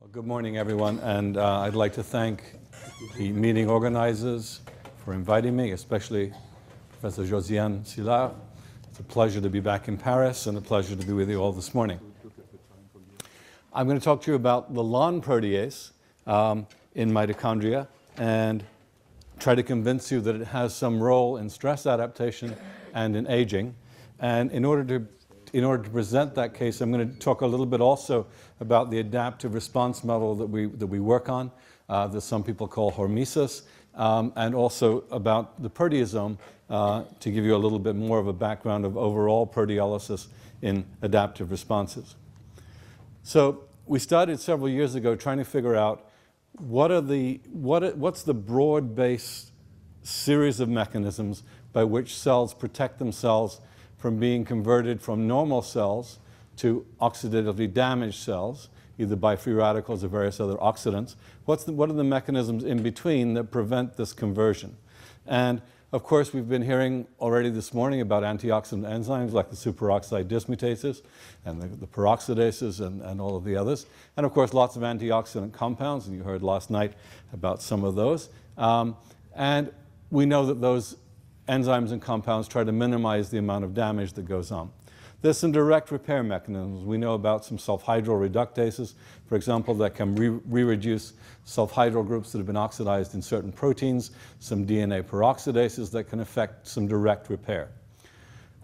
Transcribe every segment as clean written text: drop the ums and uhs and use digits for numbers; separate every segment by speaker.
Speaker 1: Well, good morning, everyone, and I'd like to thank the meeting organizers for inviting me, especially Professor Josiane Sillard. It's a pleasure to be back in Paris and a pleasure to be with you all this morning. I'm going to talk to you about the lawn protease in mitochondria and try to convince you that it has some role in stress adaptation and in aging. And in order to present that case, I'm going to talk a little bit also about the adaptive response model that we work on, that some people call Hormesis, and also about the proteasome to give you a little bit more of a background of overall proteolysis in adaptive responses. So we started several years ago trying to figure out what's the broad-based series of mechanisms by which cells protect themselves from being converted from normal cells to oxidatively damaged cells, either by free radicals or various other oxidants. What are the mechanisms in between that prevent this conversion? And of course, we've been hearing already this morning about antioxidant enzymes like the superoxide dismutases and the peroxidases and all of the others. And of course, lots of antioxidant compounds, and you heard last night about some of those. And we know that those enzymes and compounds try to minimize the amount of damage that goes on. There's some direct repair mechanisms. We know about some sulfhydryl reductases, for example, that can re-reduce sulfhydryl groups that have been oxidized in certain proteins, some DNA peroxidases that can affect some direct repair.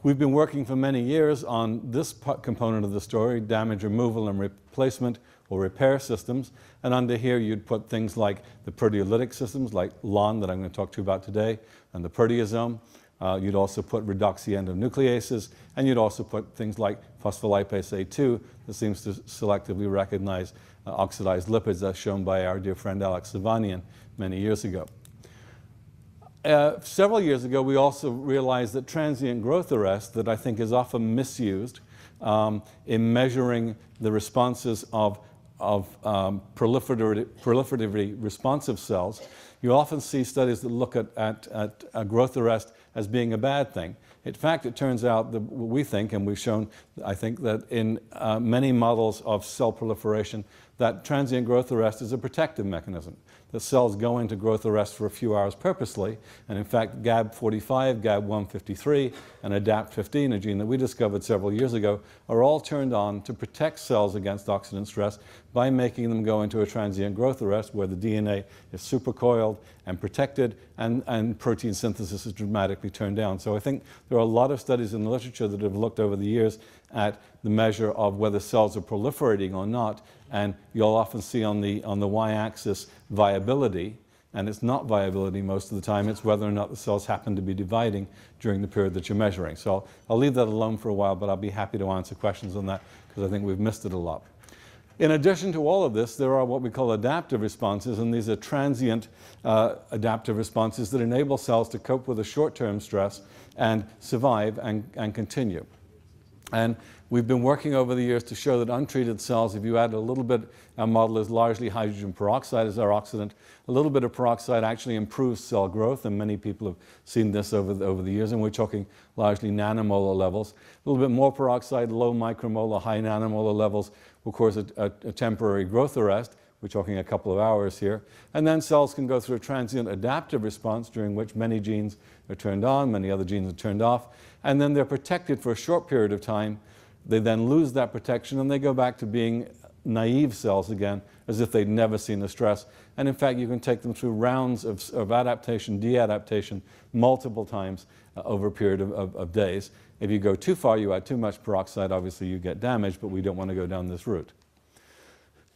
Speaker 1: We've been working for many years on this component of the story, damage removal and replacement or repair systems, and under here you'd put things like the proteolytic systems like LON that I'm going to talk to you about today, and the proteasome. You'd also put redoxy-endonucleases, and you'd also put things like phospholipase A2 that seems to selectively recognize oxidized lipids, as shown by our dear friend Alex Savanian many years ago. Several years ago, we also realized that transient growth arrest, that I think is often misused in measuring the responses of proliferatively responsive cells. You often see studies that look at growth arrest as being a bad thing. In fact, it turns out that we think, and we've shown, I think, that in many models of cell proliferation, that transient growth arrest is a protective mechanism. The cells go into growth arrest for a few hours purposely, and in fact, GAB45, GAB153, and ADAPT15, a gene that we discovered several years ago, are all turned on to protect cells against oxidant stress by making them go into a transient growth arrest where the DNA is supercoiled and protected, and protein synthesis is dramatically turned down. So I think there are a lot of studies in the literature that have looked over the years at the measure of whether cells are proliferating or not, and you'll often see on the y-axis viability, and it's not viability most of the time, it's whether or not the cells happen to be dividing during the period that you're measuring. So I'll leave that alone for a while, but I'll be happy to answer questions on that because I think we've missed it a lot. In addition to all of this, there are what we call adaptive responses, and these are transient adaptive responses that enable cells to cope with a short-term stress and survive and continue. And we've been working over the years to show that untreated cells, if you add a little bit, our model is largely hydrogen peroxide as our oxidant, a little bit of peroxide actually improves cell growth, and many people have seen this over the years, and we're talking largely nanomolar levels. A little bit more peroxide, low micromolar, high nanomolar levels will cause a temporary growth arrest. We're talking a couple of hours here. And then cells can go through a transient adaptive response during which many genes are turned on, many other genes are turned off, and then they're protected for a short period of time. They then lose that protection and they go back to being naive cells again, as if they'd never seen the stress. And in fact, you can take them through rounds of adaptation, de-adaptation, multiple times over a period of days. If you go too far, you add too much peroxide, obviously you get damage, but we don't want to go down this route.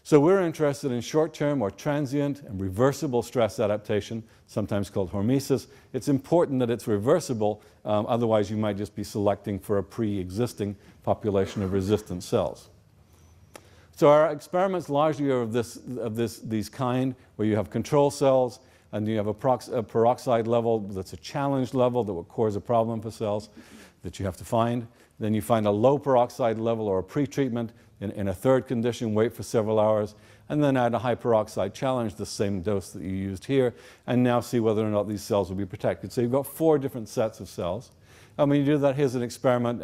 Speaker 1: So we're interested in short-term or transient and reversible stress adaptation, sometimes called hormesis. It's important that it's reversible, otherwise you might just be selecting for a pre-existing population of resistant cells. So our experiments largely are of these kind, where you have control cells and you have a peroxide level that's a challenge level that will cause a problem for cells that you have to find. Then you find a low peroxide level or a pre-treatment. In a third condition, wait for several hours, and then add a high peroxide challenge, the same dose that you used here, and now see whether or not these cells will be protected. So you've got 4 different sets of cells. And when you do that, here's an experiment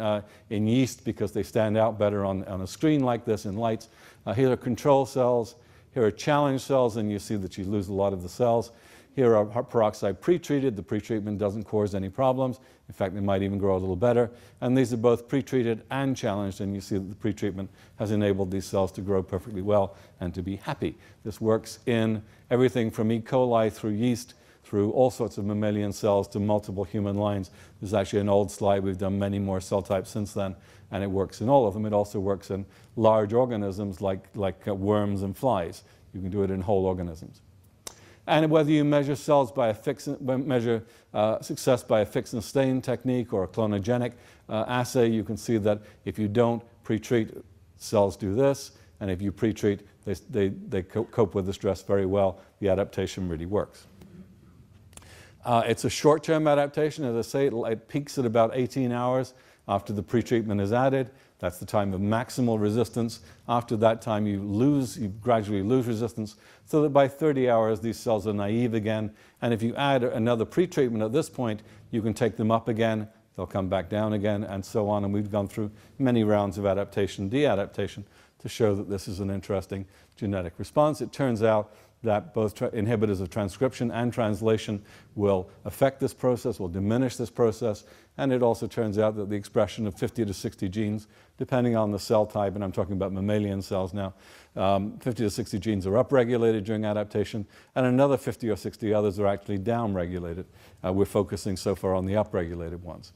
Speaker 1: in yeast because they stand out better on a screen like this in lights. Here are control cells. Here are challenge cells, and you see that you lose a lot of the cells. Here are peroxide pretreated. The pretreatment doesn't cause any problems. In fact, they might even grow a little better. And these are both pretreated and challenged, and you see that the pretreatment has enabled these cells to grow perfectly well and to be happy. This works in everything from E. coli through yeast, through all sorts of mammalian cells to multiple human lines. There's actually an old slide. We've done many more cell types since then, and it works in all of them. It also works in large organisms like worms and flies. You can do it in whole organisms. And whether you measure cells by success by a fix and stain technique or a clonogenic assay, you can see that if you don't pretreat, cells do this, and if you pretreat, they cope with the stress very well. The adaptation really works. It's a short-term adaptation. As I say, it peaks at about 18 hours after the pretreatment is added. That's the time of maximal resistance. After that time, you gradually lose resistance, so that by 30 hours, these cells are naive again. And if you add another pretreatment at this point, you can take them up again, they'll come back down again, and so on. And we've gone through many rounds of adaptation, de-adaptation, to show that this is an interesting genetic response. It turns out that both inhibitors of transcription and translation will affect this process, will diminish this process, and it also turns out that the expression of 50 to 60 genes, depending on the cell type, and I'm talking about mammalian cells now, 50 to 60 genes are upregulated during adaptation, and another 50 or 60 others are actually downregulated. We're focusing so far on the upregulated ones.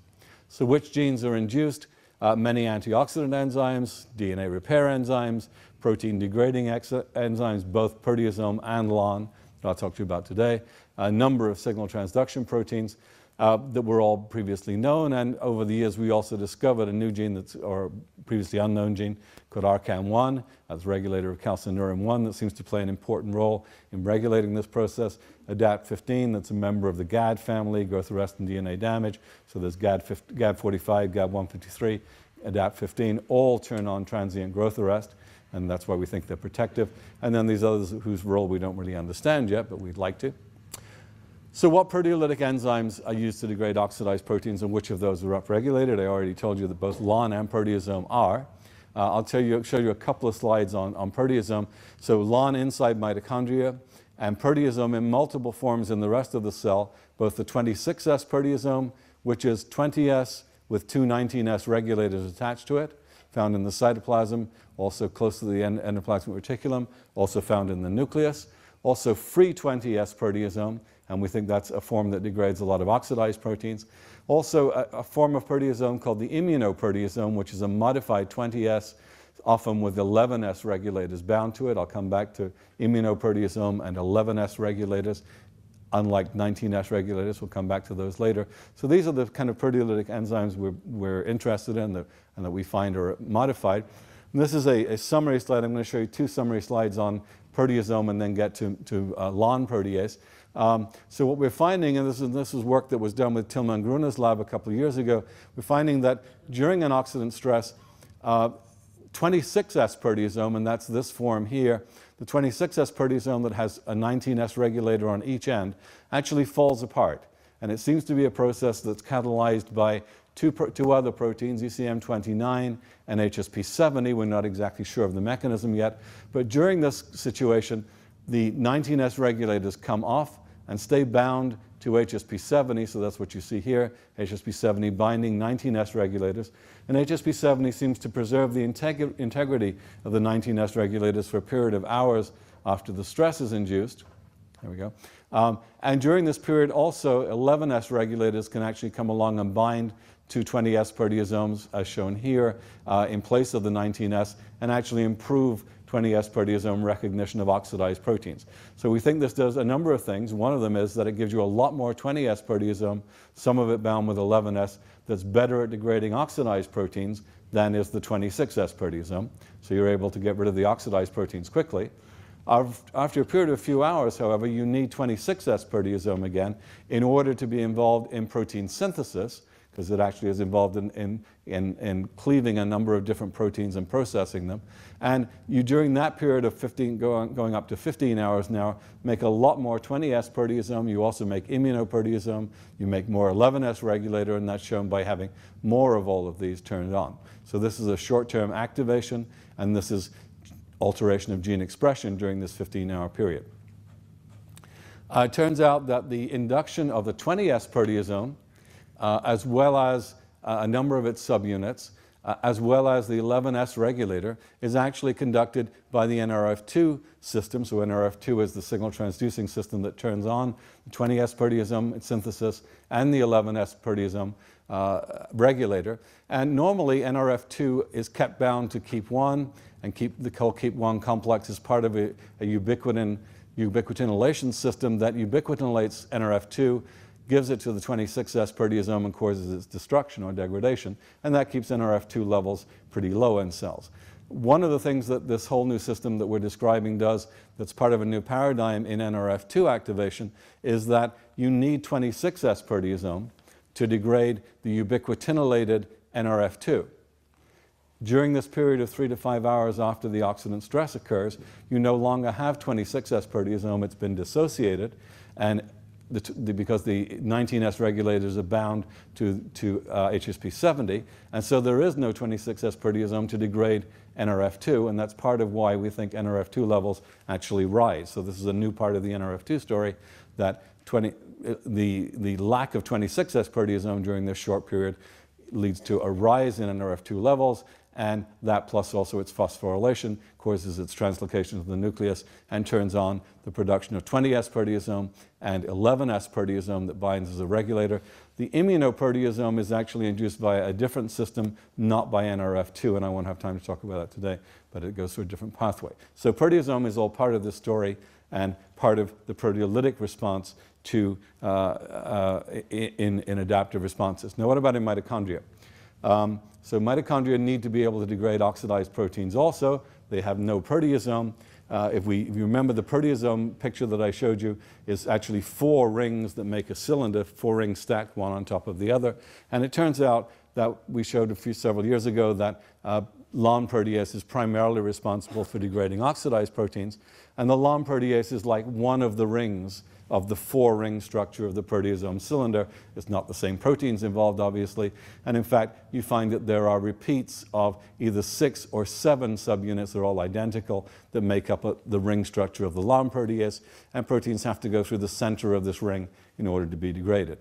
Speaker 1: So which genes are induced? Many antioxidant enzymes, DNA repair enzymes, protein degrading enzymes, both proteasome and LON, that I'll talk to you about today, a number of signal transduction proteins that were all previously known, and over the years we also discovered a new gene or previously unknown gene called RCAM1 as regulator of calcineurin 1 that seems to play an important role in regulating this process. ADAPT15, that's a member of the GAD family, growth arrest and DNA damage. So there's GAD45, GAD153, ADAPT15, all turn on transient growth arrest, and that's why we think they're protective. And then these others whose role we don't really understand yet, but we'd like to. So what proteolytic enzymes are used to degrade oxidized proteins, and which of those are upregulated? I already told you that both LON and proteasome are. I'll show you a couple of slides on proteasome. So LON inside mitochondria, and proteasome in multiple forms in the rest of the cell, both the 26S proteasome, which is 20S with two 19S regulators attached to it, found in the cytoplasm, also close to the endoplasmic reticulum, also found in the nucleus. Also free 20S proteasome, and we think that's a form that degrades a lot of oxidized proteins. Also a form of proteasome called the immunoproteasome, which is a modified 20S, often with 11S regulators bound to it. I'll come back to immunoproteasome and 11S regulators, unlike 19S regulators. We'll come back to those later. So these are the kind of proteolytic enzymes we're interested in and that we find are modified. And this is a summary slide. I'm going to show you two summary slides on proteasome and then get to LON protease. So what we're finding, and this is work that was done with Tilman Gruner's lab a couple of years ago, we're finding that during an oxidant stress, 26S proteasome, and that's this form here, the 26S proteasome that has a 19S regulator on each end, actually falls apart. And it seems to be a process that's catalyzed by two other proteins, ECM29 and HSP70. We're not exactly sure of the mechanism yet. But during this situation, the 19S regulators come off and stay bound to HSP70, so that's what you see here, HSP70 binding 19S regulators. And HSP70 seems to preserve the integrity of the 19S regulators for a period of hours after the stress is induced. There we go. And during this period also, 11S regulators can actually come along and bind to 20S proteasomes, as shown here, in place of the 19S, and actually improve 20S proteasome recognition of oxidized proteins. So we think this does a number of things. One of them is that it gives you a lot more 20S proteasome, some of it bound with 11S, that's better at degrading oxidized proteins than is the 26S proteasome. So you're able to get rid of the oxidized proteins quickly. After a period of a few hours, however, you need 26S proteasome again in order to be involved in protein synthesis, because it actually is involved in cleaving a number of different proteins and processing them. And you, during that period of 15, going up to 15 hours now, make a lot more 20S proteasome. You also make immunoproteasome. You make more 11S regulator, and that's shown by having more of all of these turned on. So this is a short-term activation, and this is alteration of gene expression during this 15-hour period. It turns out that the induction of the 20S proteasome, as well as a number of its subunits, as well as the 11S regulator, is actually conducted by the NRF2 system. So NRF2 is the signal transducing system that turns on the 20S proteasome its synthesis and the 11S proteasome regulator. And normally NRF2 is kept bound to KEAP1, and the KEAP1 complex is part of a ubiquitinylation system that ubiquitinates NRF2, gives it to the 26S proteasome and causes its destruction or degradation, and that keeps NRF2 levels pretty low in cells. One of the things that this whole new system that we're describing does, that's part of a new paradigm in NRF2 activation, is that you need 26S proteasome to degrade the ubiquitinated NRF2. During this period of 3 to 5 hours after the oxidant stress occurs, you no longer have 26S proteasome, it's been dissociated, and because the 19S regulators are bound to HSP70, and so there is no 26S proteasome to degrade NRF2, and that's part of why we think NRF2 levels actually rise. So this is a new part of the NRF2 story, that the lack of 26S proteasome during this short period leads to a rise in NRF2 levels, and that plus also its phosphorylation causes its translocation to the nucleus and turns on the production of 20S proteasome and 11S proteasome that binds as a regulator. The immunoproteasome is actually induced by a different system, not by NRF2, and I won't have time to talk about that today, but it goes through a different pathway. So proteasome is all part of this story and part of the proteolytic response to in adaptive responses. Now, what about in mitochondria? So mitochondria need to be able to degrade oxidized proteins also. They have no proteasome. If you remember, the proteasome picture that I showed you is actually 4 rings that make a cylinder, 4 rings stacked one on top of the other. And it turns out that we showed several years ago that LON protease is primarily responsible for degrading oxidized proteins. And the LON protease is like one of the rings of the 4-ring structure of the proteasome cylinder. It's not the same proteins involved, obviously. And in fact, you find that there are repeats of either 6 or 7 subunits, they're all identical, that make up the ring structure of the LON protease. And proteins have to go through the center of this ring in order to be degraded.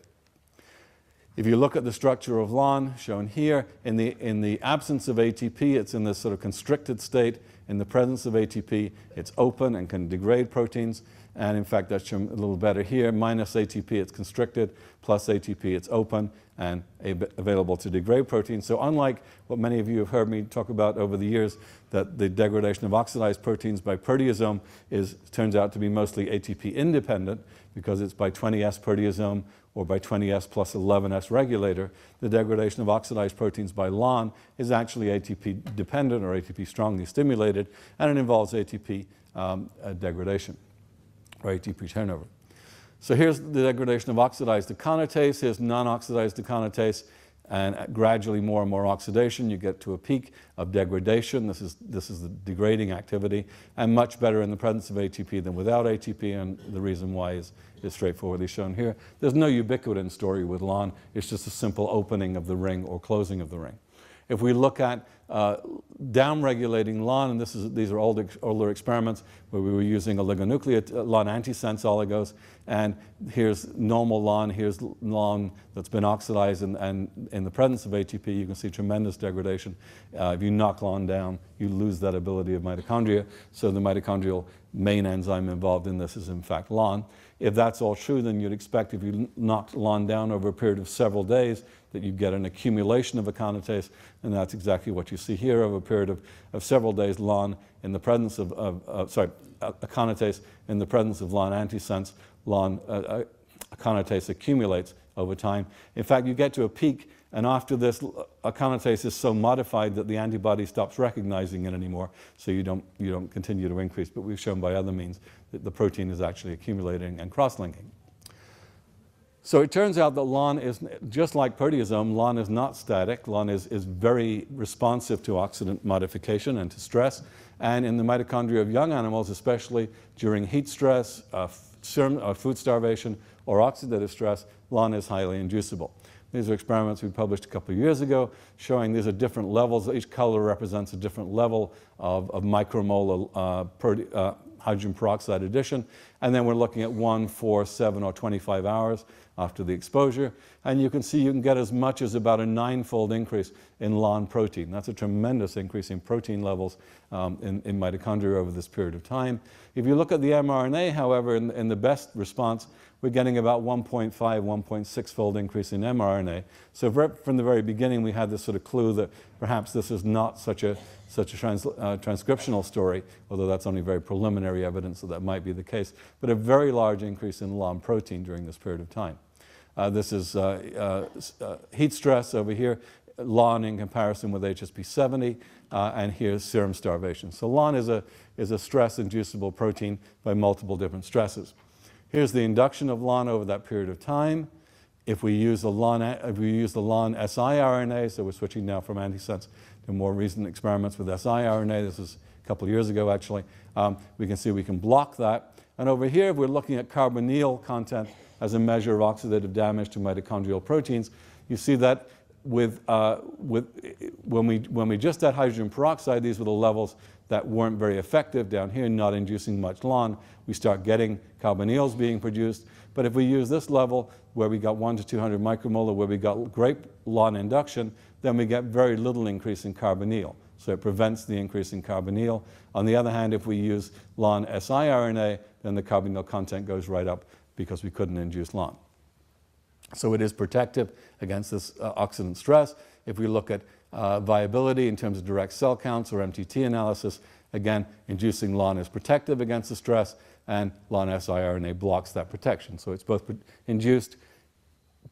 Speaker 1: If you look at the structure of LON, shown here, in the absence of ATP, it's in this sort of constricted state. In the presence of ATP, it's open and can degrade proteins. And in fact, that's shown a little better here. Minus ATP, it's constricted. Plus ATP, it's open and available to degrade proteins. So unlike what many of you have heard me talk about over the years, that the degradation of oxidized proteins by proteasome turns out to be mostly ATP independent, because it's by 20S proteasome or by 20S plus 11S regulator, the degradation of oxidized proteins by LON is actually ATP dependent or ATP strongly stimulated, and it involves ATP degradation or ATP turnover. So here's the degradation of oxidized aconitase. Here's non-oxidized aconitase, and gradually more and more oxidation. You get to a peak of degradation. This is the degrading activity, and much better in the presence of ATP than without ATP, and the reason why is straightforwardly shown here. There's no ubiquitin story with LON. It's just a simple opening of the ring or closing of the ring. If we look at downregulating LON, and these are older experiments where we were using oligonucleotide LON antisense oligos, and here's normal LON, here's LON that's been oxidized, and in the presence of ATP, you can see tremendous degradation. If you knock LON down, you lose that ability of mitochondria, so the mitochondrial main enzyme involved in this is in fact LON. If that's all true, then you'd expect if you knocked LON down over a period of several days that you'd get an accumulation of aconitase, and that's exactly what you see here. Over a period of several days, LON in the presence of aconitase in the presence of LON antisense, aconitase accumulates over time. In fact, you get to a peak, and after this, aconitase is so modified that the antibody stops recognizing it anymore, so you don't continue to increase. But we've shown by other means that the protein is actually accumulating and cross-linking. So it turns out that LON is, just like proteasome, LON is not static. LON is very responsive to oxidant modification and to stress. And in the mitochondria of young animals, especially during heat stress, food starvation, or oxidative stress, LON is highly inducible. These are experiments we published a couple of years ago showing these are different levels. Each color represents a different level of micromolar hydrogen peroxide addition. And then we're looking at 1, 4, 7, or 25 hours after the exposure. And you can see you can get as much as about a 9-fold increase in LON protein. That's a tremendous increase in protein levels in mitochondria over this period of time. If you look at the mRNA, however, in the best response, we're getting about 1.5, 1.6-fold increase in mRNA. So from the very beginning, we had this sort of clue that perhaps this is not such a transcriptional story, although that's only very preliminary evidence that that might be the case, but a very large increase in LON protein during this period of time. This is heat stress over here, LON in comparison with HSP70, and here's serum starvation. So LON is a stress-inducible protein by multiple different stresses. Here's the induction of LON over that period of time. If we use the LON siRNA, so we're switching now from antisense to more recent experiments with siRNA. This is a couple of years ago, actually. We can see we can block that. And over here, we're looking at carbonyl content as a measure of oxidative damage to mitochondrial proteins. You see that when we just had hydrogen peroxide, these were the levels that weren't very effective down here, not inducing much LON. We start getting carbonyls being produced. But if we use this level where we got 1 to 200 micromolar, where we got great LON induction, then we get very little increase in carbonyl. So it prevents the increase in carbonyl. On the other hand, if we use LON siRNA, then the carbonyl content goes right up because we couldn't induce LON. So it is protective against this oxidant stress. If we look at viability in terms of direct cell counts or MTT analysis, again, inducing LON is protective against the stress, and LON siRNA blocks that protection. So it's both induced,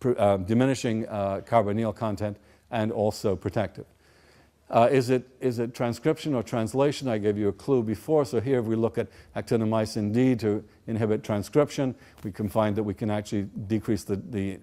Speaker 1: diminishing carbonyl content, and also protective. Is it transcription or translation? I gave you a clue before. So here, if we look at actinomycin D to inhibit transcription, we can find that we can actually decrease the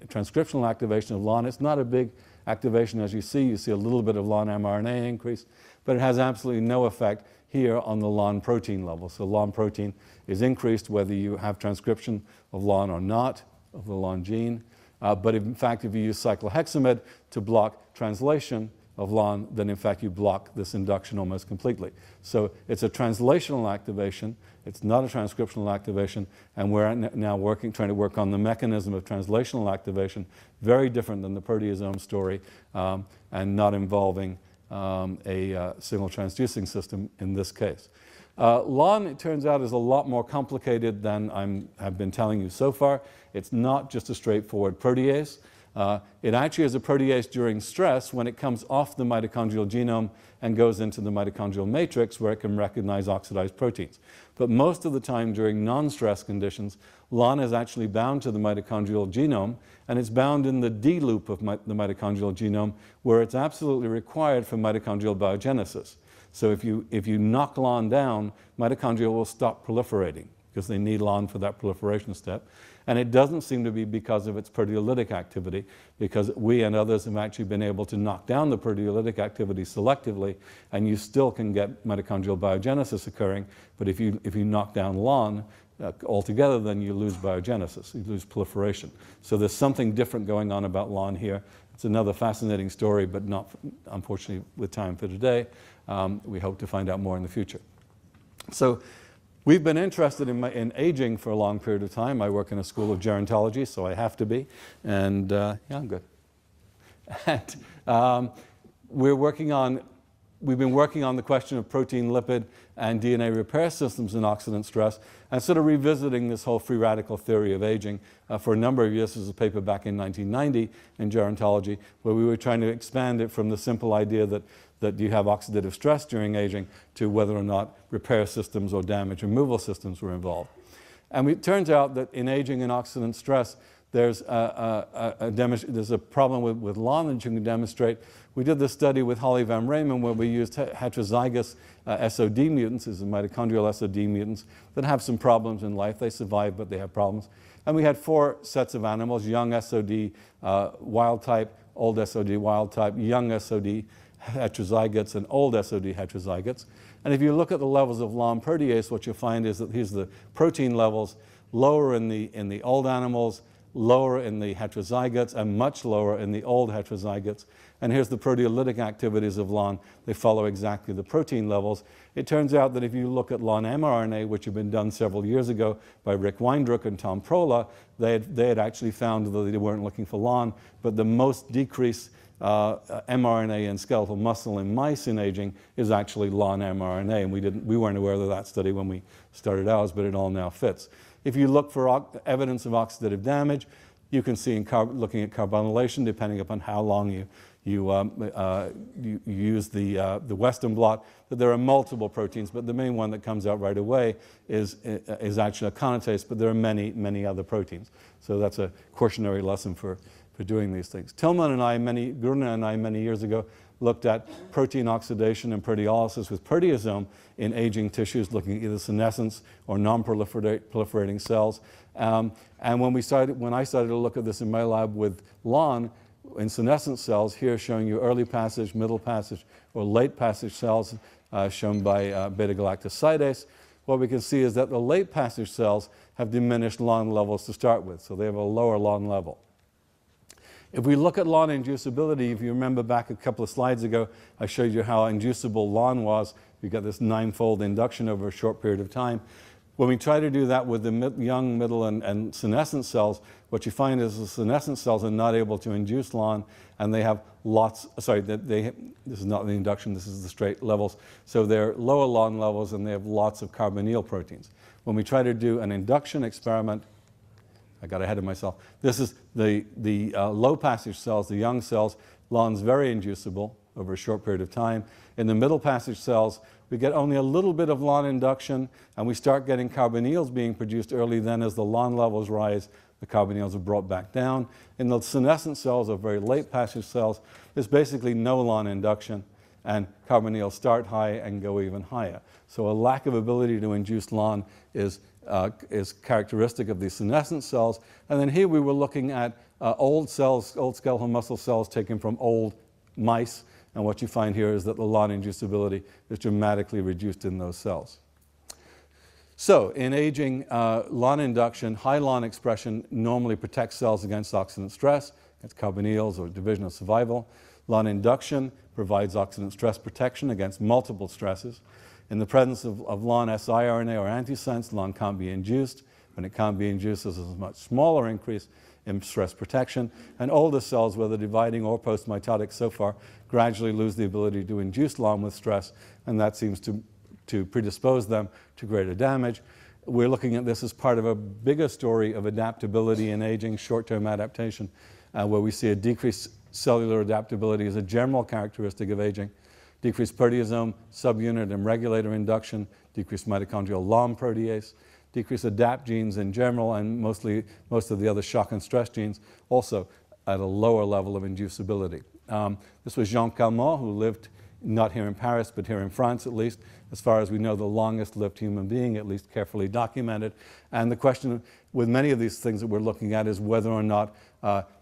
Speaker 1: transcriptional activation of LON. It's not a big activation, as you see. You see a little bit of LON mRNA increase, but it has absolutely no effect here on the LON protein level. So LON protein is increased whether you have transcription of LON or not, of the LON gene. But in fact, if you use cyclohexamide to block translation of LON, then in fact you block this induction almost completely. So it's a translational activation, it's not a transcriptional activation, and we're now trying to work on the mechanism of translational activation, very different than the proteasome story, and not involving a signal transducing system in this case. LON, it turns out, is a lot more complicated than I've been telling you so far. It's not just a straightforward protease. It actually is a protease during stress when it comes off the mitochondrial genome and goes into the mitochondrial matrix where it can recognize oxidized proteins. But most of the time during non-stress conditions, LON is actually bound to the mitochondrial genome, and it's bound in the D loop of the mitochondrial genome where it's absolutely required for mitochondrial biogenesis. So if you knock LON down, mitochondria will stop proliferating because they need LON for that proliferation step. And it doesn't seem to be because of its proteolytic activity, because we and others have actually been able to knock down the proteolytic activity selectively, and you still can get mitochondrial biogenesis occurring. But if you knock down LON altogether, then you lose biogenesis, you lose proliferation. So there's something different going on about LON here. It's another fascinating story, but not, unfortunately, with time for today. We hope to find out more in the future. So we've been interested in aging for a long period of time. I work in a school of gerontology, so I have to be. And yeah, I'm good. And we've been working on the question of protein, lipid, and DNA repair systems in oxidant stress, and sort of revisiting this whole free radical theory of aging. For a number of years, there was a paper back in 1990 in gerontology where we were trying to expand it from the simple idea that you have oxidative stress during aging to whether or not repair systems or damage removal systems were involved. And it turns out that in aging and oxidant stress, there's a problem with LON that you can demonstrate. We did this study with Holly Van Raamen where we used heterozygous SOD mutants, these are mitochondrial SOD mutants, that have some problems in life. They survive, but they have problems. And we had 4 sets of animals, young SOD wild type, old SOD wild type, young SOD heterozygotes, and old SOD heterozygotes. And if you look at the levels of LON protease, what you'll find is that here's the protein levels, lower in the old animals, lower in the heterozygotes and much lower in the old heterozygotes. And here's the proteolytic activities of LON. They follow exactly the protein levels. It turns out that if you look at LON mRNA, which had been done several years ago by Rick Weindruck and Tom Prola, they had actually found that they weren't looking for LON, but the most decreased mRNA in skeletal muscle in mice in aging is actually LON mRNA, and we weren't aware of that study when we started ours, but it all now fits. If you look for evidence of oxidative damage, you can see in looking at carbonylation, depending upon how long you use the Western blot, that there are multiple proteins, but the main one that comes out right away is actually a kinase, but there are many, many other proteins. So that's a cautionary lesson for doing these things. Gruna and I many years ago looked at protein oxidation and proteolysis with proteasome in aging tissues, looking at either senescence or non-proliferating cells. And when I started to look at this in my lab with LON in senescent cells, here showing you early passage, middle passage, or late passage cells shown by beta-galactosidase, what we can see is that the late passage cells have diminished LON levels to start with, so they have a lower LON level. If we look at LON inducibility, if you remember back a couple of slides ago, I showed you how inducible LON was. You got this 9-fold induction over a short period of time. When we try to do that with the young, middle, and senescent cells, what you find is the senescent cells are not able to induce LON, and they have lots, this is not the induction, this is the straight levels. So they're lower LON levels, and they have lots of carbonyl proteins. When we try to do an induction experiment, I got ahead of myself. This is the low passage cells, the young cells. LON's very inducible over a short period of time. In the middle passage cells, we get only a little bit of LON induction, and we start getting carbonyls being produced early. Then as the LON levels rise, the carbonyls are brought back down. In the senescent cells, or very late passage cells, there's basically no LON induction, and carbonyls start high and go even higher. So a lack of ability to induce LON is characteristic of these senescent cells. And then here we were looking at old cells, old skeletal muscle cells taken from old mice. And what you find here is that the LON inducibility is dramatically reduced in those cells. So in aging, LON induction, high LON expression normally protects cells against oxidant stress, against carbonyls or division or survival. LON induction provides oxidant stress protection against multiple stresses. In the presence of LON siRNA or antisense, LON can't be induced. When it can't be induced, there's a much smaller increase in stress protection. And older cells, whether dividing or post-mitotic so far, gradually lose the ability to induce LON with stress, and that seems to predispose them to greater damage. We're looking at this as part of a bigger story of adaptability in aging, short-term adaptation, where we see a decreased cellular adaptability as a general characteristic of aging. Decreased proteasome, subunit and regulator induction, decreased mitochondrial LOM protease, decreased adapt genes in general, and most of the other shock and stress genes also at a lower level of inducibility. This was Jean Calment, who lived not here in Paris, but here in France at least, as far as we know, the longest lived human being, at least carefully documented. And the question with many of these things that we're looking at is whether or not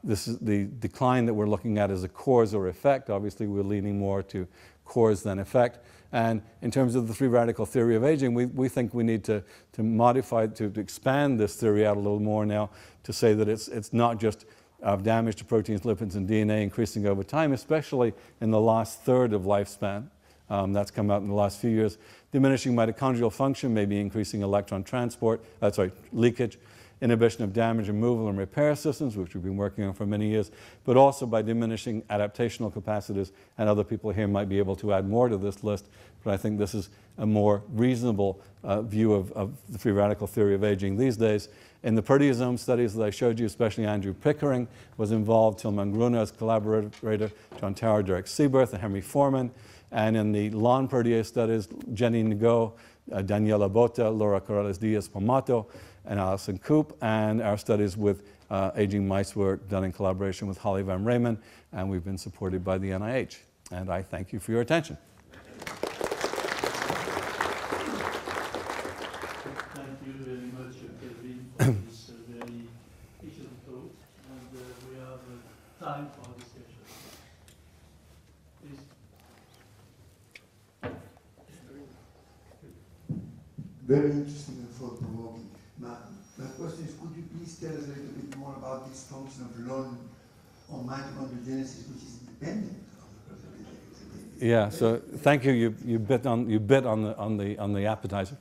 Speaker 1: this is the decline that we're looking at is a cause or effect. Obviously, we're leaning more to cause than effect. And in terms of the free radical theory of aging, we think we need to modify, to expand this theory out a little more now to say that it's not just damage to proteins, lipids, and DNA increasing over time, especially in the last third of lifespan. That's come out in the last few years. Diminishing mitochondrial function may be increasing electron transport, leakage, inhibition of damage removal and repair systems, which we've been working on for many years, but also by diminishing adaptational capacities, and other people here might be able to add more to this list, but I think this is a more reasonable view of the free radical theory of aging these days. In the proteasome studies that I showed you, especially Andrew Pickering was involved, Tilman Gruna as collaborator, John Tower, Derek Seaberth, and Henry Foreman. And in the LON protease studies, Jenny Ngo, Daniela Bota, Laura Corrales-Diaz-Pomato, and Alison Koop. And our studies with aging mice were done in collaboration with Holly Van Raymond, and we've been supported by the NIH. And I thank you for your attention.
Speaker 2: Thank you very much, Kelvin, for this very excellent talk. And we have time for discussion. Please.
Speaker 3: Very interesting and thought-provoking. My question is, could you please tell us a little bit more about this function of LON on mitochondriogenesis, which is dependent on the proteolytic?
Speaker 1: Yeah. So thank you. You bit on the appetizer.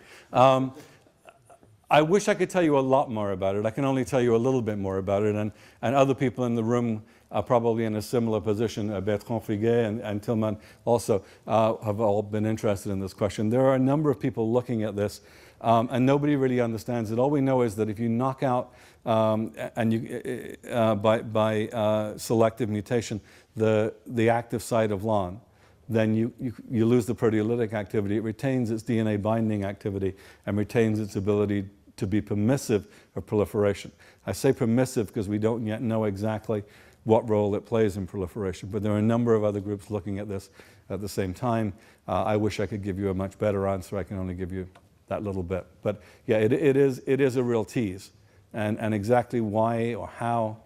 Speaker 1: I wish I could tell you a lot more about it. I can only tell you a little bit more about it, and other people in the room are probably in a similar position. Bertrand Friguet and Tillman also have all been interested in this question. There are a number of people looking at this, and nobody really understands it. All we know is that if you knock out by selective mutation the active site of LON, then you lose the proteolytic activity. It retains its DNA binding activity and retains its ability to be permissive of proliferation. I say permissive because we don't yet know exactly what role it plays in proliferation, but there are a number of other groups looking at this at the same time. I wish I could give you a much better answer. I can only give you that little bit. But yeah, it is a real tease. And exactly why or how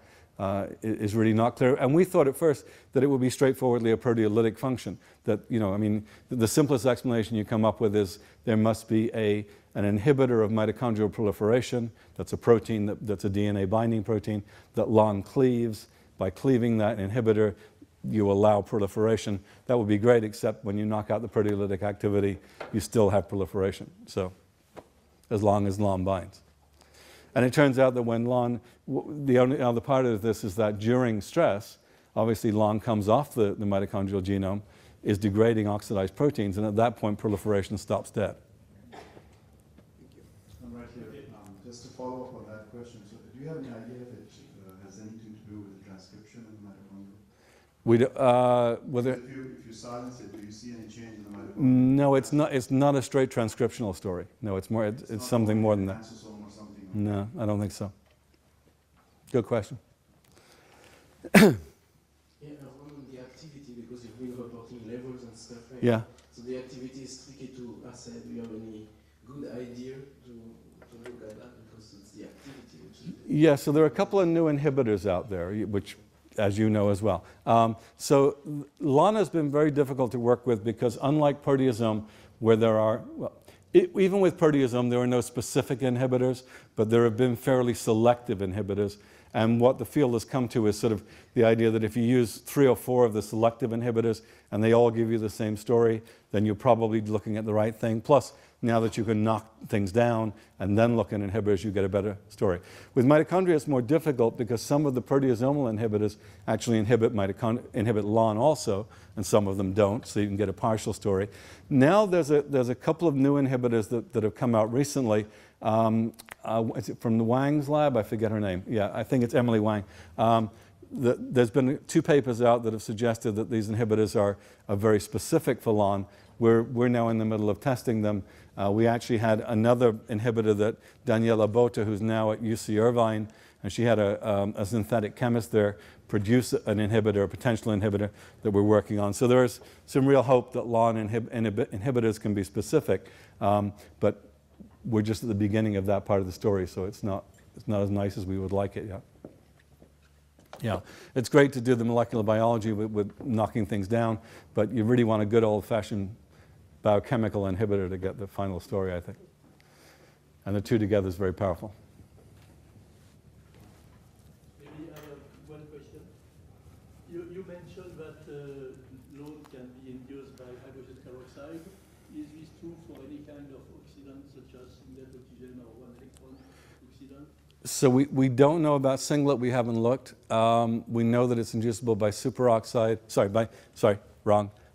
Speaker 1: is really not clear. And we thought at first that it would be straightforwardly a proteolytic function. That, I mean, the simplest explanation you come up with is there must be an inhibitor of mitochondrial proliferation. That's a protein, that's a DNA binding protein that LON cleaves. By cleaving that inhibitor, you allow proliferation. That would be great, except when you knock out the proteolytic activity, you still have proliferation. So, as long as LON binds. And it turns out that when LON, the only other part of this is that during stress, obviously LON comes off the mitochondrial genome, is degrading oxidized proteins, and at that point proliferation stops dead.
Speaker 4: Thank you. I'm right here. Just to follow up on that question, so do you have any idea if it has anything to do with the transcription of the mitochondria?
Speaker 1: We do, whether,
Speaker 4: if you silence it, do you see any change in the mitochondria?
Speaker 1: No, it's not a straight transcriptional story. No, it's more. It's something more than that.
Speaker 4: Ansosome or something?
Speaker 1: No, I don't think so. Good question.
Speaker 5: Yeah, on the activity, because you've been reporting levels and stuff, right?
Speaker 1: Yeah.
Speaker 5: So the activity is tricky to assess. Do you have any good idea to look at that? Because it's the activity which is...
Speaker 1: Yeah, so there are a couple of new inhibitors out there, which, as you know as well. So LON has been very difficult to work with because unlike proteasome, where there are, even with proteasome, there are no specific inhibitors, but there have been fairly selective inhibitors. And what the field has come to is sort of the idea that if you use 3 or 4 of the selective inhibitors and they all give you the same story, then you're probably looking at the right thing. Plus, now that you can knock things down and then look at inhibitors, you get a better story. With mitochondria, it's more difficult because some of the proteasomal inhibitors actually inhibit LON also, and some of them don't, so you can get a partial story. Now there's a couple of new inhibitors that have come out recently. Is it from the Wang's lab? I forget her name. Yeah, I think it's Emily Wang. There's been 2 papers out that have suggested that these inhibitors are very specific for LON. We're now in the middle of testing them. We actually had another inhibitor that Daniela Bota, who's now at UC Irvine, and she had a synthetic chemist there, produce an inhibitor, a potential inhibitor that we're working on. So there's some real hope that LON inhibitors can be specific, but we're just at the beginning of that part of the story, so it's not as nice as we would like it yet. Yeah, it's great to do the molecular biology with knocking things down, but you really want a good old-fashioned biochemical inhibitor to get the final story, I think. And the 2 together is very powerful.
Speaker 2: Maybe I have one question. You mentioned that LON can be induced by hydrogen peroxide. Is this true for any kind of oxidant, such as singlet oxygen or 1-electron oxidant?
Speaker 1: So we don't know about singlet. We haven't looked. We know that it's inducible by superoxide.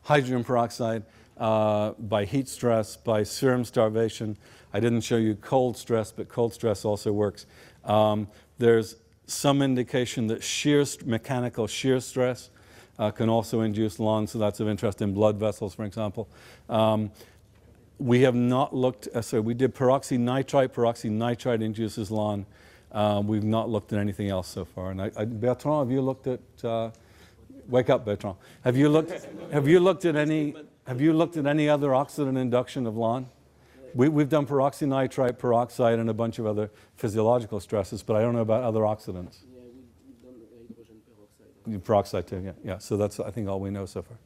Speaker 1: Hydrogen peroxide, by heat stress, by serum starvation. I didn't show you cold stress, but cold stress also works. There's some indication that mechanical shear stress can also induce LON, so that's of interest in blood vessels, for example. We have not looked, we did peroxynitrite. Peroxynitrite induces LON. We've not looked at anything else so far. And Bertrand, have you looked at, wake up Bertrand. Have you looked at any other oxidant induction of LON? We've done peroxynitrite, peroxide, and a bunch of other physiological stresses, but I don't know about other oxidants.
Speaker 5: Yeah, we've done hydrogen peroxide.
Speaker 1: Peroxide too, yeah. So that's, I think, all we know so far.